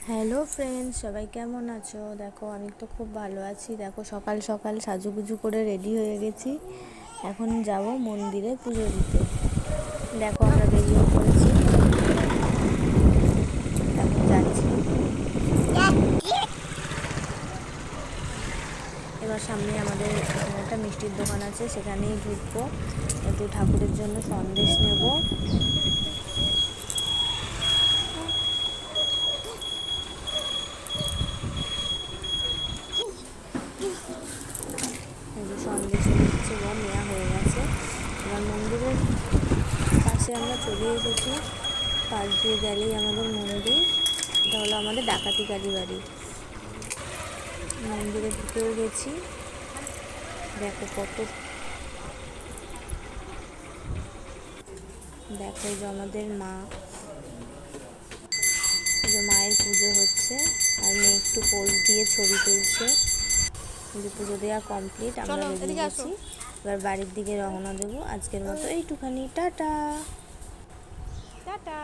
Hello friends, সবাই কেমন আছো? দেখো আমি তো খুব ভালো আছি। দেখো সকাল সকাল সাজুগুজু করে রেডি হয়ে গেছি। এখন যাব মন্দিরে পুজো দিতে। দেখো আমরা বেরিয়ে পড়েছি, এখন যাচ্ছি। এবার সামনে আমাদের এখানে একটা মিষ্টির দোকান আছে, সেখানেই ঢুকবো। একটু ঠাকুরের জন্য সন্দেশ নেব। এই যে সন্দেশ নিচ্ছে, বা নেওয়া হয়ে গেছে। এবার মন্দিরের পাশে আমরা চলে এসেছি। পাশ দিয়ে গেলেই আমাদের মন্দির। এটা হলো আমাদের ডাকাতি কালীবাড়ি। মন্দিরে ঢুকেও গেছি। দেখো দেখো এই যে আমাদের মা, এই যে মায়ের পুজো হচ্ছে, আর মেয়ে একটু পোজ দিয়ে ছবি তুলছে। যে পুজো দেওয়া কমপ্লিট, আমরা বেরিয়ে গেছি। এবার বাড়ির দিকে রওনা দেবো। আজকের মতো এইটুখানি, টাটা টাটা।